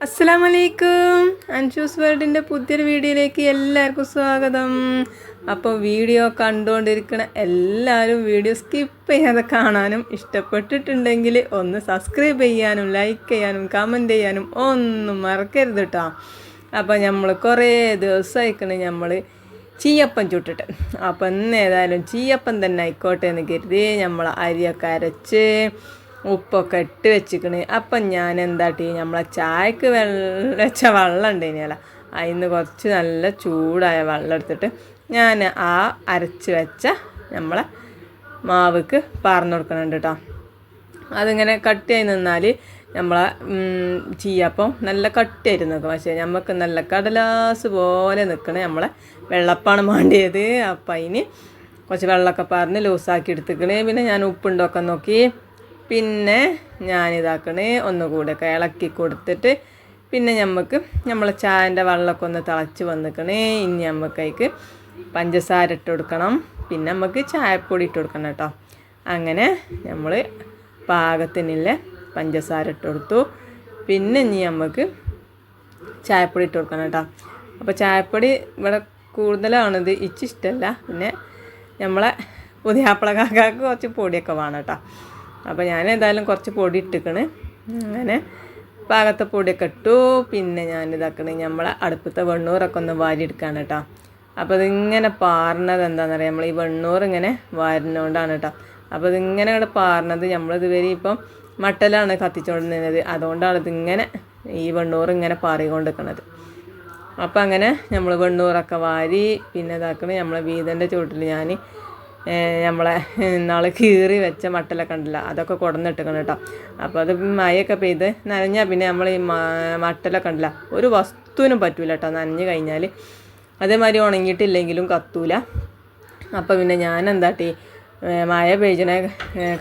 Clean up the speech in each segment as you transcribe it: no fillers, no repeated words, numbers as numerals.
അസ്സലാമലൈക്കും. അൻഷൂസ് വേൾഡിൻ്റെ പുതിയൊരു വീഡിയോയിലേക്ക് എല്ലാവർക്കും സ്വാഗതം. അപ്പോൾ വീഡിയോ കണ്ടുകൊണ്ടിരിക്കുന്ന എല്ലാവരും വീഡിയോ സ്കിപ്പ് ചെയ്യാതെ കാണാനും ഇഷ്ടപ്പെട്ടിട്ടുണ്ടെങ്കിൽ ഒന്ന് സബ്സ്ക്രൈബ് ചെയ്യാനും ലൈക്ക് ചെയ്യാനും കമൻറ്റ് ചെയ്യാനും ഒന്നും മറക്കരുത് കേട്ടോ. അപ്പോൾ നമ്മൾ കുറേ ദിവസമായിക്കണ് നമ്മൾ ചീയപ്പം ചുട്ടിട്ട്. അപ്പോൾ ഇന്ന് ഏതായാലും ചീയപ്പം തന്നെ ആയിക്കോട്ടെ എന്ന് കരുതി നമ്മൾ അരിയൊക്കെ അരച്ച് ഉപ്പൊക്കെ ഇട്ട് വെച്ചിക്കണ്. അപ്പം ഞാൻ എന്താട്ടി നമ്മളെ ചായക്ക് വെച്ച വെള്ളം ഉണ്ടേനല്ല, അതിന് കുറച്ച് നല്ല ചൂടായ വെള്ളം എടുത്തിട്ട് ഞാൻ ആ അരച്ച് വെച്ച നമ്മളെ മാവുക്ക് പാർന്നു കൊടുക്കണുണ്ട് കേട്ടോ. അതിങ്ങനെ കട്ടിയായി നിന്നാൽ നമ്മളെ ചീയപ്പം നല്ല കട്ടിയായിട്ട് നിൽക്കും. പക്ഷേ നമുക്ക് നല്ല കടലാസ് പോലെ നിൽക്കണേ നമ്മളെ വെള്ളപ്പാണ് വേണ്ടിയത്. അപ്പം അതിന് കുറച്ച് വെള്ളമൊക്കെ പറഞ്ഞ് ലൂസാക്കി എടുത്തിക്കണേ. പിന്നെ ഞാൻ ഉപ്പുണ്ടൊക്കെ നോക്കി പിന്നെ ഞാനിതാക്കണേ ഒന്നുകൂടെ ഇളക്കി കൊടുത്തിട്ട് പിന്നെ നമുക്ക് നമ്മളെ ചായൻ്റെ വെള്ളമൊക്കെ ഒന്ന് തിളച്ച് വന്നിക്കണേ. ഇനി നമുക്കതിക്ക് പഞ്ചസാര ഇട്ട് കൊടുക്കണം, പിന്നെ നമുക്ക് ചായപ്പൊടി ഇട്ട് കൊടുക്കണം കേട്ടോ. അങ്ങനെ നമ്മൾ പാകത്തിനുള്ള പഞ്ചസാര ഇട്ട് കൊടുത്തു. പിന്നെ ഇനി നമുക്ക് ചായപ്പൊടി ഇട്ട് കൊടുക്കണം കേട്ടോ. അപ്പോൾ ചായപ്പൊടി ഇവിടെ കൂടുതലാണിത്, ഇഷ്ടമല്ല. പിന്നെ നമ്മളെ പുതിയാപ്പിള കാക്കാക്ക് കുറച്ച് പൊടിയൊക്കെ വേണം കേട്ടോ. അപ്പോൾ ഞാൻ ഏതായാലും കുറച്ച് പൊടി ഇട്ടിക്കണ്. അങ്ങനെ പാകത്തെ പൊടിയൊക്കെ ഇട്ടു. പിന്നെ ഞാനിതാക്കണേ നമ്മളെ അടുപ്പത്തെ വെണ്ണൂറൊക്കെ ഒന്ന് വാരിയെടുക്കുകയാണ് കേട്ടോ. അപ്പോൾ ഇതിങ്ങനെ പാർന്നത് എന്താണെന്നറിയാം, നമ്മൾ ഈ വെണ്ണൂറ് ഇങ്ങനെ വാരുന്നതുകൊണ്ടാണ് കേട്ടോ. അപ്പോൾ ഇതിങ്ങനെ ഇവിടെ പാർന്നത് നമ്മളിതുവരെ ഇപ്പം മട്ടലാണ് കത്തിച്ചുകൊണ്ടിരുന്നത്, അതുകൊണ്ടാണ് ഇതിങ്ങനെ ഈ വെണ്ണൂറ് ഇങ്ങനെ പാറിക്കൊണ്ടിരിക്കുന്നത്. അപ്പോൾ അങ്ങനെ നമ്മൾ വെണ്ണൂറൊക്കെ വാരി പിന്നെ ഇതാക്കണേ നമ്മളെ വീതൻ്റെ ചുവട്ടിൽ ഞാൻ നമ്മളെ നാളെ കീറി വെച്ച മട്ടലൊക്കെ ഉണ്ടല്ലോ, അതൊക്കെ കൊടുന്നിട്ടിക്കണം കേട്ടോ. അപ്പോൾ അത് മഴയൊക്കെ പെയ്ത് നനഞ്ഞാൽ പിന്നെ നമ്മൾ ഈ മട്ടലൊക്കെ ഉണ്ടല്ലോ ഒരു വസ്തുവിനും പറ്റൂല കേട്ടോ നനഞ്ഞ് കഴിഞ്ഞാൽ. അതേമാതിരി ഉണങ്ങിയിട്ടില്ലെങ്കിലും കത്തൂല. അപ്പോൾ പിന്നെ ഞാൻ എന്താട്ടി മഴ പെയ്യണ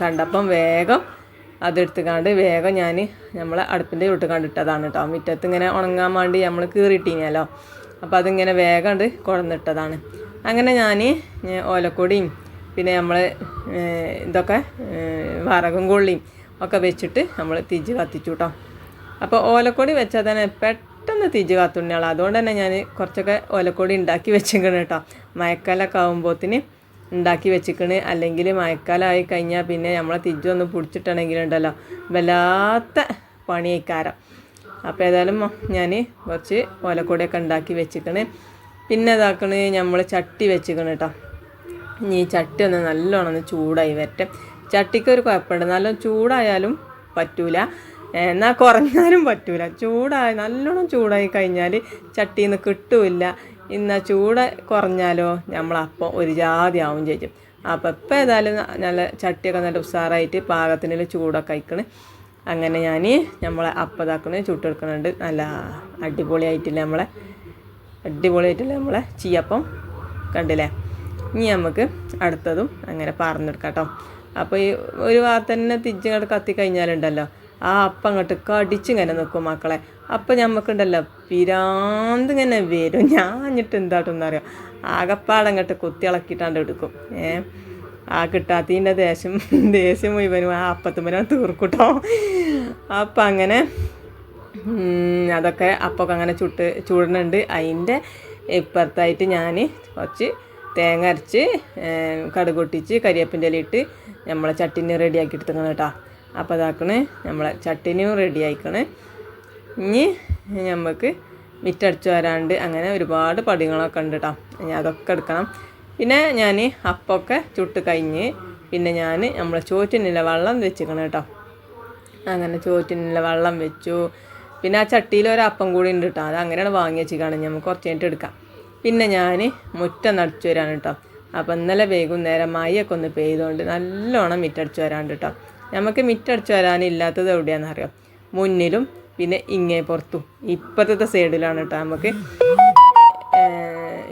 കണ്ടപ്പം വേഗം അതെടുത്തുകാണ്ട് വേഗം ഞാൻ നമ്മളെ അടുപ്പിൻ്റെ ചുട്ട് കണ്ടിട്ടതാണ് കേട്ടോ. മുറ്റത്ത് ഇങ്ങനെ ഉണങ്ങാൻ വേണ്ടി നമ്മൾ കീറിയിട്ടിനല്ലോ, അപ്പോൾ അതിങ്ങനെ വേഗം ഉണ്ട് കൊടുന്നിട്ടതാണ്. അങ്ങനെ ഞാൻ ഓലക്കൊടിയും പിന്നെ നമ്മൾ ഇതൊക്കെ വറകും കൊള്ളിയും ഒക്കെ വെച്ചിട്ട് നമ്മൾ തിജ് കത്തിച്ചു കേട്ടോ. അപ്പോൾ ഓലക്കൊടി വെച്ചാൽ തന്നെ പെട്ടെന്ന് തിജ് കത്തുന്നയാൾ, അതുകൊണ്ട് തന്നെ ഞാൻ കുറച്ചൊക്കെ ഓലക്കൊടി ഉണ്ടാക്കി വെച്ചിരിക്കണ് കേട്ടോ. മഴക്കാലമൊക്കെ ആകുമ്പോഴത്തിന് ഉണ്ടാക്കി വെച്ചിക്കണ്. അല്ലെങ്കിൽ മഴക്കാലമായി കഴിഞ്ഞാൽ പിന്നെ നമ്മളെ തിജൊന്ന് പിടിച്ചിട്ടുണ്ടെങ്കിലുണ്ടല്ലോ വല്ലാത്ത പണിയേക്കാരം. അപ്പോൾ ഏതായാലും ഞാൻ കുറച്ച് ഓലക്കൊടിയൊക്കെ ഉണ്ടാക്കി വെച്ചിക്കണ്. പിന്നെ ഇതാക്കണ് നമ്മൾ ചട്ടി വെച്ചിക്കണ് കേട്ടോ. ഇനി ഈ ചട്ടി ഒന്ന് നല്ലോണം ഒന്ന് ചൂടായി വരട്ടെ. ചട്ടിക്ക് ഒരു കുഴപ്പമുണ്ട്, നല്ലോണം ചൂടായാലും പറ്റൂല, എന്നാൽ കുറഞ്ഞാലും പറ്റൂല. നല്ലോണം ചൂടായി കഴിഞ്ഞാൽ ചട്ടിയിൽ നിന്ന് കിട്ടൂല. എന്നാൽ ചൂട് കുറഞ്ഞാലോ നമ്മളപ്പം ഒരു ജാതി ആവും ചെയ്യും. അപ്പോൾ ഇപ്പം ഏതായാലും നല്ല ചട്ടിയൊക്കെ നല്ല ഉഷാറായിട്ട് പാകത്തിനുള്ള ചൂടൊക്കെ കഴിക്കണ്. അങ്ങനെ ഞാൻ നമ്മളെ അപ്പം ഇതാക്കണേ ചുട്ടെടുക്കുന്നുണ്ട്. നല്ല അടിപൊളിയായിട്ടില്ല നമ്മളെ ചീയപ്പം കണ്ടില്ലേ. ഇനി നമുക്ക് അടുത്തതും അങ്ങനെ പറഞ്ഞെടുക്കാം കേട്ടോ. അപ്പോൾ ഈ ഒരു ഭാഗത്ത് തന്നെ തിരിച്ചിങ്ങോട്ട് കത്തി കഴിഞ്ഞാലുണ്ടല്ലോ ആ അപ്പം അങ്ങോട്ട് കടിച്ചിങ്ങനെ നിൽക്കും മക്കളെ. അപ്പം ഞമ്മക്കുണ്ടല്ലോ പിരാന്ത് ഇങ്ങനെ വരും. ഞാൻ എന്നിട്ട് എന്തായിട്ടൊന്നറിയാം ആകപ്പാടങ്ങോട്ട് കുത്തിളക്കിയിട്ടാണ്ട് എടുക്കും. ആ കിട്ടാത്തതിൻ്റെ ദേഷ്യം മുഴുവനും ആ അപ്പത്തുമ്പനാണ് തീർക്കൂട്ടോ. അപ്പം അങ്ങനെ അതൊക്കെ അപ്പൊക്കെ അങ്ങനെ ചൂടുന്നുണ്ട്. അതിൻ്റെ ഇപ്പുറത്തായിട്ട് ഞാൻ കുറച്ച് തേങ്ങ അരച്ച് കടുക് പൊട്ടിച്ച് കരിവേപ്പിൻ്റെ ഇലയിട്ട് നമ്മളെ ചട്ടിനി റെഡിയാക്കി എടുത്തിക്കണം കേട്ടോ. അപ്പോൾ അതാക്കണേ നമ്മളെ ചട്ടിനിയും റെഡി ആയിക്കണേ. ഇനി നമുക്ക് മിറ്റടിച്ച് വരാണ്ട് അങ്ങനെ ഒരുപാട് പടികളൊക്കെ ഉണ്ട് കേട്ടോ. ഇനി അതൊക്കെ എടുക്കണം. പിന്നെ ഞാൻ അപ്പമൊക്കെ ചുട്ട് കഴിഞ്ഞ് പിന്നെ ഞാൻ നമ്മളെ ചോറ്റിനുള്ള വെള്ളം വെച്ചിക്കണം കേട്ടോ. അങ്ങനെ ചോറ്റിനുള്ള വെള്ളം വെച്ചു. പിന്നെ ആ ചട്ടിയിൽ ഒരപ്പം കൂടി ഉണ്ട് കേട്ടോ, അത് അങ്ങനെയാണ് വാങ്ങി വെച്ചിട്ടാണ് നമുക്ക് കുറച്ച് കഴിഞ്ഞിട്ട് എടുക്കാം. പിന്നെ ഞാൻ മുറ്റം നടിച്ചു വരാൻ കേട്ടോ. അപ്പോൾ ഇന്നലെ വൈകുന്നേരം മഴയൊക്കെ ഒന്ന് പെയ്തുകൊണ്ട് നല്ലോണം മിറ്റടിച്ച് വരാണ്ട് കേട്ടോ. നമുക്ക് മിറ്റടിച്ച് വരാനില്ലാത്തത് എവിടെയാണെന്നറിയാം, മുന്നിലും പിന്നെ ഇങ്ങേ പുറത്തും ഇപ്പുറത്തെ സൈഡിലാണ് കേട്ടോ. നമുക്ക്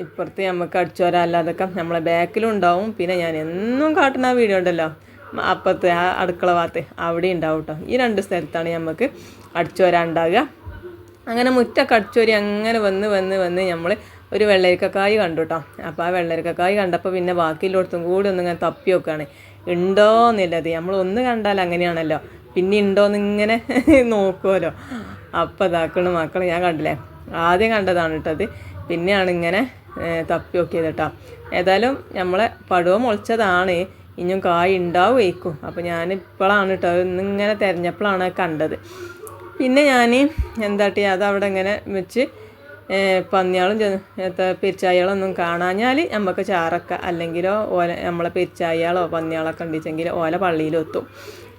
ഇപ്പുറത്ത് നമുക്ക് അടിച്ചു വരാനല്ലാതൊക്കെ നമ്മളെ ബാക്കിലും ഉണ്ടാവും. പിന്നെ ഞാൻ എന്നും കാട്ടുന്ന വീഡിയോ ഉണ്ടല്ലോ അപ്പുറത്ത് ആ അടുക്കള ഭാഗത്ത് അവിടെ ഉണ്ടാവും കേട്ടോ. ഈ രണ്ട് സ്ഥലത്താണ് നമുക്ക് അടിച്ചു വരാനുണ്ടാവുക. അങ്ങനെ മുറ്റൊക്കെ അടിച്ചു വരി അങ്ങനെ വന്ന് നമ്മൾ ഒരു വെള്ളരിക്കക്കായ് കണ്ടു കേട്ടോ. അപ്പോൾ ആ വെള്ളരിക്കക്കായ് കണ്ടപ്പോൾ പിന്നെ ബാക്കിയുള്ളടത്തും കൂടി ഒന്നിങ്ങനെ തപ്പി നോക്കുകയാണ് ഉണ്ടോയെന്നുള്ളത്. നമ്മൾ ഒന്ന് കണ്ടാൽ അങ്ങനെയാണല്ലോ, പിന്നെ ഉണ്ടോയെന്നിങ്ങനെ നോക്കുമല്ലോ. അപ്പം ഇതാക്കണ മക്കൾ ഞാൻ കണ്ടില്ലേ, ആദ്യം കണ്ടതാണ് കേട്ടത്, പിന്നെയാണ് ഇങ്ങനെ തപ്പി നോക്കിയത് കേട്ടോ. ഏതായാലും നമ്മളെ പടുവ മുളച്ചതാണ്, ഇനിയും കായ് ഉണ്ടാവുമായിരിക്കും. അപ്പോൾ ഞാനിപ്പോഴാണ് കേട്ടോ ഇന്നിങ്ങനെ തിരഞ്ഞപ്പോഴാണ് കണ്ടത്. പിന്നെ ഞാൻ എന്താട്ടി അതവിടെ ഇങ്ങനെ വെച്ച് പന്നിയാളും പെരിച്ചായാളൊന്നും കാണാഞ്ഞാൽ നമുക്ക് ചാറക്ക, അല്ലെങ്കിലോ ഓല നമ്മളെ പെരിച്ചായാളോ പന്നിയാളൊക്കെ ഉണ്ടിച്ചെങ്കിൽ ഓല പള്ളിയിലെത്തും.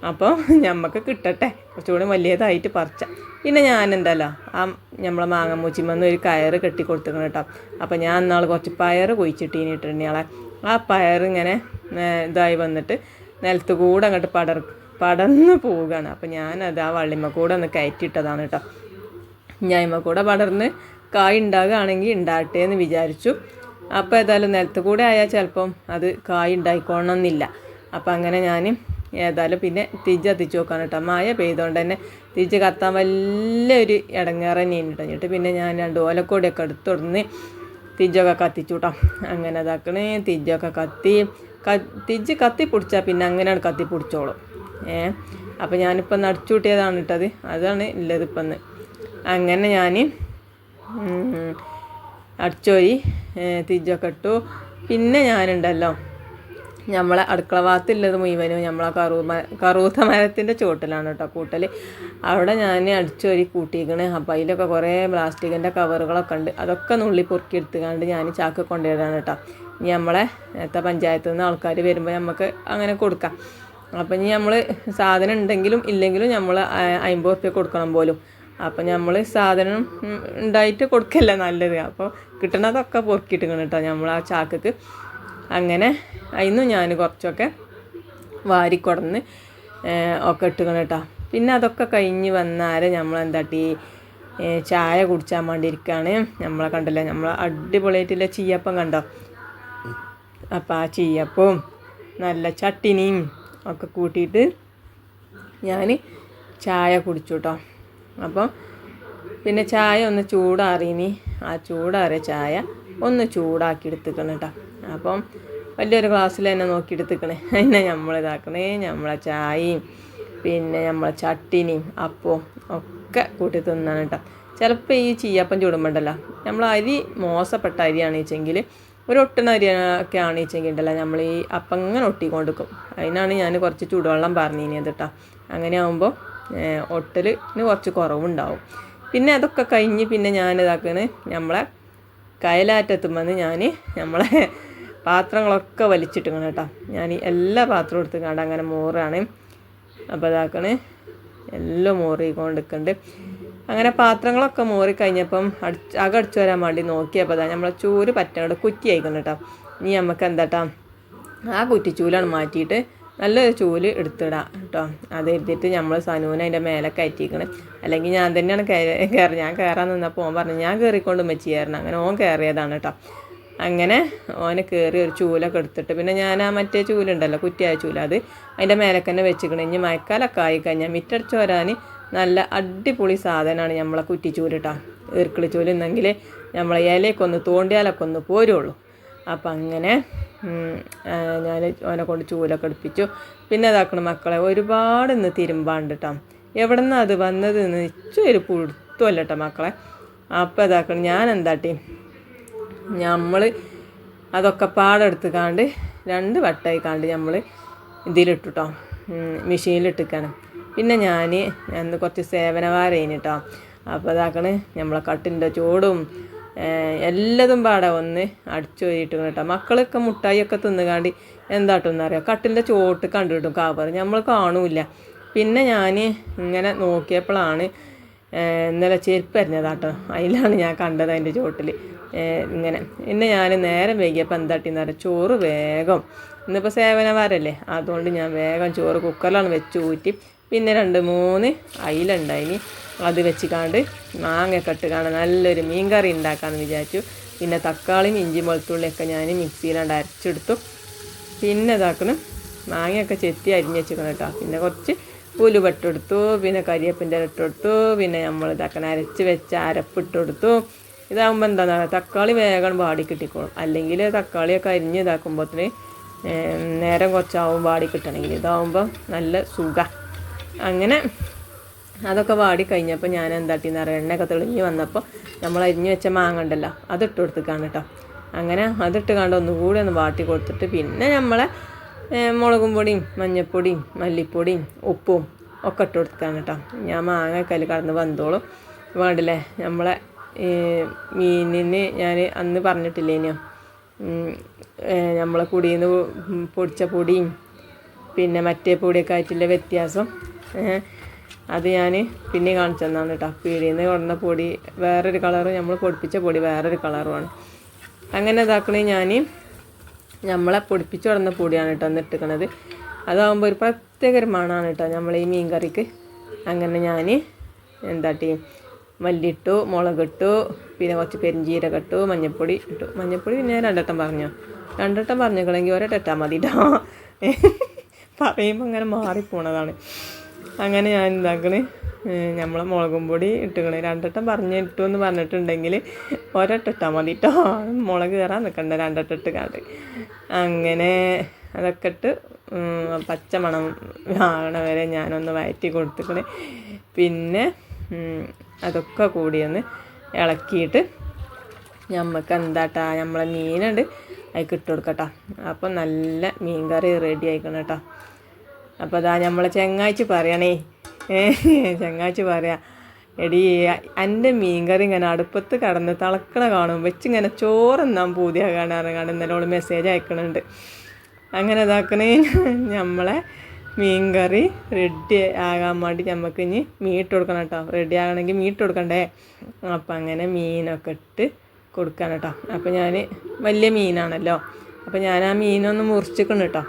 അപ്പോൾ നമുക്ക് കിട്ടട്ടെ, കുറച്ചുകൂടി വലിയതായിട്ട് പറിച്ച. പിന്നെ ഞാനെന്തല്ലോ നമ്മളെ മാങ്ങമ്മൂച്ചിമ്മന്ന് ഒരു കയറ് കെട്ടി കൊടുത്തിക്കണം കേട്ടോ. അപ്പോൾ ഞാൻ ഇന്നാൾ കുറച്ച് പയർ കുഴിച്ചിട്ടീനിട്ടുണ്ണിയാളെ. ആ പയറിങ്ങനെ ഇതായി വന്നിട്ട് നിലത്ത് കൂടെ അങ്ങോട്ട് പടർന്ന് പോവുകയാണ്. അപ്പോൾ ഞാനത് ആ വള്ളിമ്മ കൂടെ ഒന്ന് കയറ്റിയിട്ടതാണ് കേട്ടോ. ഞായ്മ കൂടെ പടർന്ന് കായ് ഉണ്ടാകുകയാണെങ്കിൽ ഉണ്ടാകട്ടെ എന്ന് വിചാരിച്ചു. അപ്പോൾ ഏതായാലും നിലത്ത് കൂടെ ആയാൽ ചിലപ്പം അത് കായ് ഉണ്ടായിക്കോണമെന്നില്ല. അപ്പം അങ്ങനെ ഞാൻ ഏതായാലും പിന്നെ തിജ്ജ് കത്തിച്ച് നോക്കാൻ കേട്ടോ. മഴ പെയ്തുകൊണ്ട് തന്നെ തിജ്ജ് കത്താൻ വലിയൊരു ഇടങ്ങേറ് തന്നെയാണ് കേട്ടോ. എന്നിട്ട് പിന്നെ ഞാൻ 2 ഓലക്കൊടിയൊക്കെ എടുത്തുടന്ന് തിജ്ജൊക്കെ കത്തിച്ചു കേട്ടോ. അങ്ങനെ ഇതാക്കണേ തിജ്ജൊക്കെ തിജ്ജ് കത്തി പിടിച്ചാൽ പിന്നെ അങ്ങനെ കത്തി പിടിച്ചോളും. അപ്പോൾ ഞാനിപ്പം നടിച്ചു കൂട്ടിയതാണ് ഇട്ടത്, അതാണ് ഉള്ളത് ഇപ്പം. അങ്ങനെ ഞാൻ അടിച്ചോരി തിജ്ജൊക്കെ ഇട്ടു. പിന്നെ ഞാനുണ്ടല്ലോ നമ്മളെ അടുക്കള ഭാഗത്തുള്ളത് മുഴുവനും നമ്മളെ കറൂത്ത മരത്തിൻ്റെ ചുവട്ടിലാണ് കേട്ടോ കൂട്ടൽ. അവിടെ ഞാൻ അടിച്ചോരി കൂട്ടിയിരിക്കണേ. അപ്പോൾ അതിലൊക്കെ കുറേ പ്ലാസ്റ്റിക്കിൻ്റെ കവറുകളൊക്കെ ഉണ്ട്. അതൊക്കെ നുള്ളി പൊറുക്കി എടുത്തുകൊണ്ട് ഞാൻ ചാക്ക് കൊണ്ടുവരാണ് കേട്ടോ. ഇനി നമ്മളെ പഞ്ചായത്തിൽ നിന്ന് ആൾക്കാർ വരുമ്പോൾ നമുക്ക് അങ്ങനെ കൊടുക്കാം. അപ്പം ഇനി നമ്മൾ സാധനം ഉണ്ടെങ്കിലും ഇല്ലെങ്കിലും നമ്മൾ 50 ഉറുപ്പ്യ കൊടുക്കണം പോലും. അപ്പം നമ്മൾ സാധനം ഉണ്ടായിട്ട് കൊടുക്കല്ല നല്ലത്. അപ്പോൾ കിട്ടണതൊക്കെ പൊറുക്കിയിട്ടിക്കണം കേട്ടോ നമ്മൾ ആ ചാക്കക്ക്. അങ്ങനെ അതിന്ന് ഞാൻ കുറച്ചൊക്കെ വാരിക്കൊടന്ന് ഒക്കെ ഇട്ടുക്കണം കേട്ടോ. പിന്നെ അതൊക്കെ കഴിഞ്ഞ് വന്നാരെ നമ്മൾ എന്താട്ടി ചായ കുടിച്ചാൻ വേണ്ടിയിരിക്കുകയാണ്. നമ്മളെ കണ്ടല്ലോ, നമ്മൾ അടിപൊളിയായിട്ടുള്ള ചീയപ്പം കണ്ടോ. അപ്പം ആ ചീയപ്പവും നല്ല ചട്ടിനിയും ഒക്കെ കൂട്ടിയിട്ട് ഞാൻ ചായ കുടിച്ചു കേട്ടോ. അപ്പം പിന്നെ ചായ ഒന്ന് ചൂടാറിനി, ആ ചൂടാറിയ ചായ ഒന്ന് ചൂടാക്കി എടുത്തിക്കണം കേട്ടോ. അപ്പം വലിയൊരു ഗ്ലാസ്സിൽ തന്നെ നോക്കി എടുത്തിക്കണേ. അതിനെ നമ്മളിതാക്കണേ നമ്മളെ ചായയും പിന്നെ നമ്മളെ ചട്ടിനിയും അപ്പവും ഒക്കെ കൂട്ടി തിന്നാണ് കേട്ടോ. ചിലപ്പോൾ ഈ ചീയപ്പം ചൂടുമ്പോണ്ടല്ലോ നമ്മൾ അരി മോശപ്പെട്ട അരിയാണ് വെച്ചെങ്കിൽ, ഒരു ഒട്ടണ അരിയൊക്കെ ആണ് വെച്ചെങ്കിൽ ഉണ്ടല്ലോ നമ്മൾ ഈ അപ്പം ഇങ്ങനെ ഒട്ടിക്കൊണ്ടിരിക്കും. അതിനാണ് ഞാൻ കുറച്ച് ചൂടുവെള്ളം പറഞ്ഞിരുന്നത് കേട്ടോ. അങ്ങനെ ആകുമ്പോൾ ഒട്ടലിന് കുറച്ച് കുറവുണ്ടാവും. പിന്നെ അതൊക്കെ കഴിഞ്ഞ് പിന്നെ ഞാനിതാക്കണ് നമ്മളെ കയലാറ്റത്തുമ്പോൾ ഞാൻ നമ്മളെ പാത്രങ്ങളൊക്കെ വലിച്ചിട്ടിക്കണം കേട്ടോ. ഞാൻ എല്ലാ പാത്രവും എടുത്ത് കണ്ട് അങ്ങനെ മോറാണ്. അപ്പോൾ ഇതാക്കണ് എല്ലാം മോറിക്കൊണ്ടിരിക്കുന്നുണ്ട്. അങ്ങനെ പാത്രങ്ങളൊക്കെ മോറി കഴിഞ്ഞപ്പം അകടിച്ചു വരാൻ വേണ്ടി നോക്കിയപ്പോൾ നമ്മളെ ചൂര് പറ്റണോട് കുറ്റി ആയിക്കണം കേട്ടോ. ഇനി നമുക്ക് എന്താട്ടാ ആ കുറ്റിച്ചൂലാണ് മാറ്റിയിട്ട് നല്ലൊരു ചൂല് എടുത്തിടാം കേട്ടോ. അത് എടുത്തിട്ട് നമ്മൾ സനൂന് അതിൻ്റെ മേലെ കയറ്റിക്കണം. അല്ലെങ്കിൽ ഞാൻ തന്നെയാണ് ഞാൻ കയറാൻ നിന്നപ്പോൾ ഓൻ പറഞ്ഞു ഞാൻ കയറിക്കൊണ്ട് വെച്ചിയായിരുന്നു. അങ്ങനെ ഓൻ കയറിയതാണ് കേട്ടോ. അങ്ങനെ ഓനെ കയറി ഒരു ചൂലൊക്കെ എടുത്തിട്ട് പിന്നെ ഞാൻ ആ മറ്റേ ചൂലുണ്ടല്ലോ കുറ്റിയായ ചൂല, അത് അതിൻ്റെ മേലൊക്കെ തന്നെ വെച്ചിക്കണം. ഇനി മഴക്കാലൊക്കെ ആയിക്കഴിഞ്ഞാൽ മിറ്റടിച്ച് വരാൻ നല്ല അടിപൊളി സാധനമാണ് നമ്മളെ കുറ്റിച്ചൂല് കേട്ടോ. ഈർക്കിളി ചൂല് എന്നെങ്കിൽ നമ്മളെ ഇലയൊക്കെ ഒന്ന് തോണ്ടിയാലൊക്കെ ഒന്ന് പോരുള്ളൂ. അപ്പം അങ്ങനെ ഞാൻ ഓനെ കൊണ്ട് ചൂലൊക്കെ എടുപ്പിച്ചു. പിന്നെ ഇതാക്കണം മക്കളെ, ഒരുപാട് ഇന്ന് തിരുമ്പാണ്ട് കേട്ടോ. എവിടെ നിന്നാണ് അത് വന്നത് എന്ന് ഇച്ചൊരു പുഴുത്തുമല്ല കേട്ടോ മക്കളെ. അപ്പം ഇതാക്കണം ഞാൻ എന്താട്ടി നമ്മൾ അതൊക്കെ പാടെടുത്ത് കാണ്ട് 2 വട്ടമായി കാണ്ട് നമ്മൾ ഇതിലിട്ടു കേട്ടോ, മെഷീനിലിട്ടിക്കാണ്. പിന്നെ ഞാൻ കുറച്ച് സേവനവാരം കേട്ടോ. അപ്പോൾ ഇതാക്കണ് നമ്മളെ കട്ടിൻ്റെ ചൂടും എല്ലാതും പാടെ ഒന്ന് അടിച്ചോരിയിട്ട് കേട്ടോ. മക്കളൊക്കെ മുട്ടായിയൊക്കെ തിന്നുകാണ്ട് എന്താട്ടൊന്നറിയാം കട്ടിൻ്റെ ചോട്ട് കണ്ടുകിട്ടും കവർ, നമ്മൾ കാണൂല. പിന്നെ ഞാൻ ഇങ്ങനെ നോക്കിയപ്പോഴാണ് ഇന്നലെ ചെരുപ്പ് അരിഞ്ഞതാട്ടോ, അതിലാണ് ഞാൻ കണ്ടത് അതിൻ്റെ ചോട്ടിൽ ഇങ്ങനെ. പിന്നെ ഞാൻ നേരം വൈകിയപ്പോൾ എന്താട്ടിന്ന് പറയാം, ചോറ് വേഗം ഇന്നിപ്പോൾ സേവനവാരല്ലേ അതുകൊണ്ട് ഞാൻ വേഗം ചോറ് കുക്കറിലാണ് വെച്ച് ഊറ്റി. പിന്നെ 2-3 അയിലുണ്ടായിനി, അത് വെച്ച് കാണ്ട് മാങ്ങയൊക്കെ ഇട്ട് കാണാൻ നല്ലൊരു മീൻ കറി ഉണ്ടാക്കാമെന്ന് വിചാരിച്ചു. പിന്നെ തക്കാളിയും ഇഞ്ചിയും വെളുത്തുള്ളിയൊക്കെ ഞാൻ മിക്സിയിലാണ്ട് അരച്ചെടുത്തു. പിന്നെ ഇതാക്കണം മാങ്ങയൊക്കെ ചെത്തി അരിഞ്ഞ് വെച്ചിക്കണം കേട്ടോ. പിന്നെ കുറച്ച് ഉലുവട്ടെടുത്തു, പിന്നെ കരിയേപ്പിൻ്റെ ഇട്ടെടുത്തു, പിന്നെ നമ്മൾ ഇതാക്കണം അരച്ച് വെച്ച അരപ്പിട്ടെടുത്തു. ഇതാകുമ്പോൾ എന്താ തക്കാളി വേഗം വാടി കിട്ടിക്കോളും. അല്ലെങ്കിൽ തക്കാളിയൊക്കെ അരിഞ്ഞ് ഇതാക്കുമ്പോഴത്തേന് നേരം കുറച്ചാവും വാടി കിട്ടണമെങ്കിൽ. ഇതാകുമ്പോൾ നല്ല സുഖം. അങ്ങനെ അതൊക്കെ വാടി കഴിഞ്ഞപ്പോൾ ഞാൻ എന്താട്ടിന്ന് അറിയാം, എണ്ണയൊക്കെ തെളിഞ്ഞ് വന്നപ്പോൾ നമ്മൾ അരിഞ്ഞ് വെച്ച മാങ്ങ ഉണ്ടല്ലോ അതിട്ട് കൊടുത്തേക്കാണ് കേട്ടോ. അങ്ങനെ അതിട്ട് കണ്ട് ഒന്നുകൂടി ഒന്ന് വാട്ടി കൊടുത്തിട്ട് പിന്നെ നമ്മളെ മുളകും പൊടിയും മഞ്ഞൾപ്പൊടിയും മല്ലിപ്പൊടിയും ഉപ്പും ഒക്കെ ഇട്ട് കൊടുത്തേക്കാണ് കേട്ടോ. ഞാൻ മാങ്ങ കല്ല് കടന്ന് വന്നോളും വേണ്ടില്ലേ. നമ്മളെ മീനിന് ഞാൻ അന്ന് പറഞ്ഞിട്ടില്ലേനോ, നമ്മളെ കുടിയിൽ നിന്ന് പൊടിച്ച പൊടിയും പിന്നെ മറ്റേ പൊടിയൊക്കെ ആയിട്ടുള്ള വ്യത്യാസം അത് ഞാൻ പിന്നെ കാണിച്ചു തന്നാണ് കേട്ടോ. പീടിയിൽ നിന്ന് കൊടുന്ന പൊടി വേറൊരു കളറും നമ്മൾ പൊടിപ്പിച്ച പൊടി വേറൊരു കളറുമാണ്. അങ്ങനെ ഇതാക്കണേ ഞാൻ നമ്മളെ പൊടിപ്പിച്ച് കൊടുന്ന പൊടിയാണ് കേട്ടോ അന്ന് ഇട്ടിക്കണത്. അതാകുമ്പോൾ ഒരു പ്രത്യേക ഒരു മണമാണ് കേട്ടോ നമ്മൾ ഈ മീൻ കറിക്ക്. അങ്ങനെ ഞാൻ എന്താട്ടി മല്ലിട്ടു, മുളകിട്ടു, പിന്നെ കുറച്ച് പെരിഞ്ചീരകം ഇട്ടു, മഞ്ഞൾപ്പൊടി ഇട്ടു. മഞ്ഞൾപ്പൊടി പിന്നെ രണ്ടട്ടം പറഞ്ഞേക്കണമെങ്കിൽ ഒരട്ടാൽ മതി കേട്ടോ. പറയുമ്പോൾ അങ്ങനെ മാറിപ്പോണതാണ്. അങ്ങനെ ഞാൻ എന്താക്കണേ നമ്മളെ മുളകും പൊടി ഇട്ടുകണേ. രണ്ടട്ടം പറഞ്ഞിട്ടു എന്ന് പറഞ്ഞിട്ടുണ്ടെങ്കിൽ ഒരട്ടിട്ടാൽ മതി കേട്ടോ. മുളക് കയറാൻ നിൽക്കണ്ട, രണ്ടട്ടിട്ട് കാണ്ട്. അങ്ങനെ അതൊക്കെ ഇട്ട് പച്ചമണം ആകണ വരെ ഞാനൊന്ന് വഴറ്റി കൊടുത്തിക്കണേ. പിന്നെ അതൊക്കെ കൂടിയൊന്ന് ഇളക്കിയിട്ട് നമുക്ക് എന്താട്ടാ നമ്മളെ മീനുണ്ട് അതിൽ ഇട്ട് കൊടുക്കട്ടോ. അപ്പോൾ നല്ല മീൻ കറി റെഡി ആയിക്കണം കേട്ടോ. അപ്പോൾ അതാ നമ്മളെ ചെങ്ങാഴ്ച പറയണേ, ചെങ്ങാഴ്ച പറയാ, എടി എൻ്റെ മീൻകറി ഇങ്ങനെ അടുപ്പത്ത് കടന്ന് തിളക്കണ കാണും വെച്ചിങ്ങനെ ചോറെന്നാൻ പൂതിയാകാണ് ഇന്നലെ ഓള് മെസ്സേജ് അയക്കണുണ്ട്. അങ്ങനെ ഇതാക്കണേ നമ്മളെ മീൻകറി റെഡി ആകാൻ വേണ്ടി നമുക്ക് ഇനി മീനിട്ട് കൊടുക്കണം കേട്ടോ. റെഡി ആകണമെങ്കിൽ മീനിട്ട് കൊടുക്കണ്ടേ. അപ്പം അങ്ങനെ മീനൊക്കെ ഇട്ട് കൊടുക്കണം കേട്ടോ. അപ്പോൾ ഞാൻ വലിയ മീനാണല്ലോ, അപ്പോൾ ഞാൻ ആ മീനൊന്ന് മുറിച്ചിക്കണം കേട്ടോ.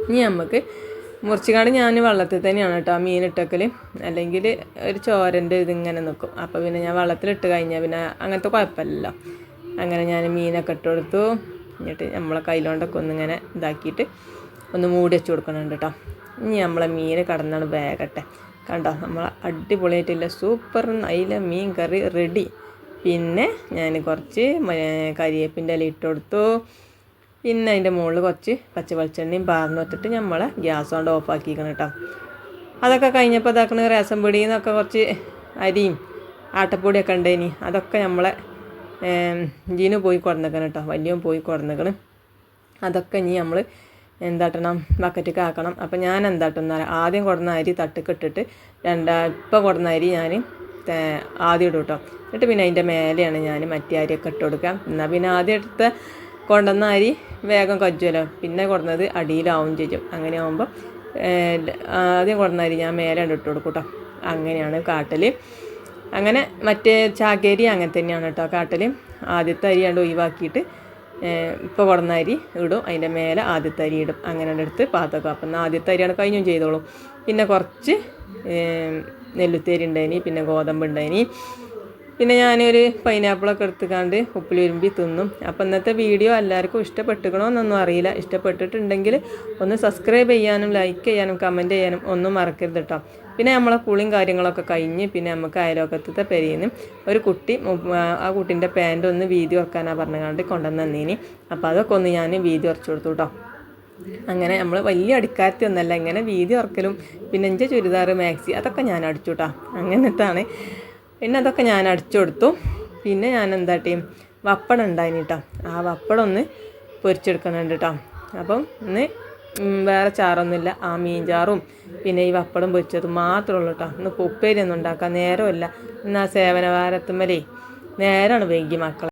ഇനി നമുക്ക് മുറിച്ചിക്കാണ്ട് ഞാൻ വെള്ളത്തിൽ തന്നെയാണ് കേട്ടോ മീനിട്ടക്കൽ, അല്ലെങ്കിൽ ഒരു ചോരൻ്റെ ഇതിങ്ങനെ നിൽക്കും. അപ്പോൾ പിന്നെ ഞാൻ വെള്ളത്തിലിട്ട് കഴിഞ്ഞാൽ പിന്നെ അങ്ങനത്തെ കുഴപ്പമില്ലല്ലോ. അങ്ങനെ ഞാൻ മീനൊക്കെ ഇട്ട് കൊടുത്തു. എന്നിട്ട് നമ്മളെ കയ്യിലോണ്ടൊക്കെ ഒന്നിങ്ങനെ ഇതാക്കിയിട്ട് ഒന്ന് മൂടി വെച്ച് കൊടുക്കണുണ്ട് കേട്ടോ. ഇനി നമ്മളെ മീൻ കടന്നാണ് വേഗട്ടെ. കണ്ടോ നമ്മളെ അടിപൊളിയായിട്ടില്ല സൂപ്പർ അയില മീൻ കറി റെഡി. പിന്നെ ഞാൻ കുറച്ച് കരിവേപ്പിൻ്റെ ഇല ഇട്ട് കൊടുത്തു. പിന്നെ അതിൻ്റെ മുകളിൽ കുറച്ച് പച്ച വെളിച്ചെണ്ണയും പാർന്ന് വെച്ചിട്ട് നമ്മളെ ഗ്യാസ് കൊണ്ട് ഓഫാക്കിക്കണം കേട്ടോ. അതൊക്കെ കഴിഞ്ഞപ്പോൾ ഇതാക്കണ റേഷൻ പൊടിയിൽ നിന്നൊക്കെ കുറച്ച് അരിയും ആട്ടപ്പൊടിയൊക്കെ ഉണ്ടേനി. അതൊക്കെ നമ്മളെ ജീന് പോയി കൊടുന്നേക്കണം കേട്ടോ, വലിയവൻ പോയി കൊടുന്നേക്കണം. അതൊക്കെ ഇനി നമ്മൾ എന്താട്ടണം ബക്കറ്റിക്ക് ആക്കണം. അപ്പോൾ ഞാൻ എന്താട്ടുന്ന ആദ്യം കൊടുന്ന അരി തട്ടിക്കിട്ടിട്ട് ഇപ്പോൾ കൊടുന്ന അരി ഞാൻ ആദ്യം ഇടും കേട്ടോ. എന്നിട്ട് പിന്നെ അതിൻ്റെ മേലെയാണ് ഞാൻ മറ്റേ അരിയൊക്കെ ഇട്ട് കൊടുക്കാം. എന്നാൽ പിന്നെ ആദ്യം എടുത്ത കൊണ്ടുവന്ന അരി വേഗം കജ്ജുമല്ലോ, പിന്നെ കൊടുന്നത് അടിയിലാവും ചെയ്യും. അങ്ങനെ ആകുമ്പോൾ ആദ്യം കൊടുന്ന അരി ഞാൻ മേലെ ഇട്ട് കൊടുക്കും കേട്ടോ. അങ്ങനെയാണ് കാട്ടൽ. അങ്ങനെ മറ്റേ ചാക്കേരി അങ്ങനെ തന്നെയാണ് കേട്ടോ കാട്ടൽ. ആദ്യത്തെ അരി കണ്ട് ഒഴിവാക്കിയിട്ട് ഇപ്പോൾ കൊടുന്ന അരി ഇടും, അതിൻ്റെ മേലെ ആദ്യത്തെ അരി ഇടും. അങ്ങനെ എടുത്ത് പാത്തൊക്കെ. അപ്പം ആദ്യത്തെ അരിയാണ് കഴിഞ്ഞും ചെയ്തോളും. പിന്നെ കുറച്ച് നെല്ലുത്തേരി ഉണ്ടായിനി, പിന്നെ ഗോതമ്പ് ഉണ്ടായിനി. പിന്നെ ഞാനൊരു പൈനാപ്പിളൊക്കെ എടുത്തുകൊണ്ട് ഉപ്പിലുരുമ്പി തിന്നും. അപ്പോൾ ഇന്നത്തെ വീഡിയോ എല്ലാവർക്കും ഇഷ്ടപ്പെട്ടുക്കണമെന്നൊന്നും അറിയില്ല. ഇഷ്ടപ്പെട്ടിട്ടുണ്ടെങ്കിൽ ഒന്ന് സബ്സ്ക്രൈബ് ചെയ്യാനും ലൈക്ക് ചെയ്യാനും കമൻറ്റ് ചെയ്യാനും ഒന്നും മറക്കരുത് കേട്ടോ. പിന്നെ നമ്മളെ കുളിയും കാര്യങ്ങളൊക്കെ കഴിഞ്ഞ് പിന്നെ നമുക്ക് അയലോക്കത്തെ പെരിയിൽ നിന്ന് ഒരു കുട്ടി ആ കുട്ടീൻ്റെ പാൻറ് ഒന്ന് വീതി ഉറക്കാനാണ് പറഞ്ഞുകൊണ്ട് കൊണ്ടുവന്ന് തന്നീനി. അപ്പോൾ അതൊക്കെ ഒന്ന് ഞാൻ വീതി ഉറച്ചു കൊടുത്തു കേട്ടോ. അങ്ങനെ നമ്മൾ വലിയ അടിക്കാരത്തി ഒന്നല്ല, ഇങ്ങനെ വീതി ഉറക്കലും പിന്നെ എൻ്റെ ചുരിദാർ മാക്സി അതൊക്കെ ഞാൻ അടിച്ചു കേട്ടോ. അങ്ങനത്താണ്. പിന്നെ അതൊക്കെ ഞാൻ അടിച്ചു കൊടുത്തു. പിന്നെ ഞാൻ എന്താട്ടി വപ്പടം ഉണ്ടായിന് കേട്ടോ. ആ വപ്പടം ഒന്ന് പൊരിച്ചെടുക്കുന്നുണ്ട് കേട്ടോ. അപ്പം ഇന്ന് വേറെ ചാറൊന്നുമില്ല, ആ മീൻ ചാറും പിന്നെ ഈ വപ്പടം പൊരിച്ചതും മാത്രമേ ഉള്ളൂ കേട്ടോ. ഇന്ന് ഉപ്പേരി ഒന്നും ഉണ്ടാക്കാൻ നേരമില്ല. ഇന്ന് ആ സേവന വാരത്തുമ്മലേ നേരമാണ് വൈകി മക്കളെ.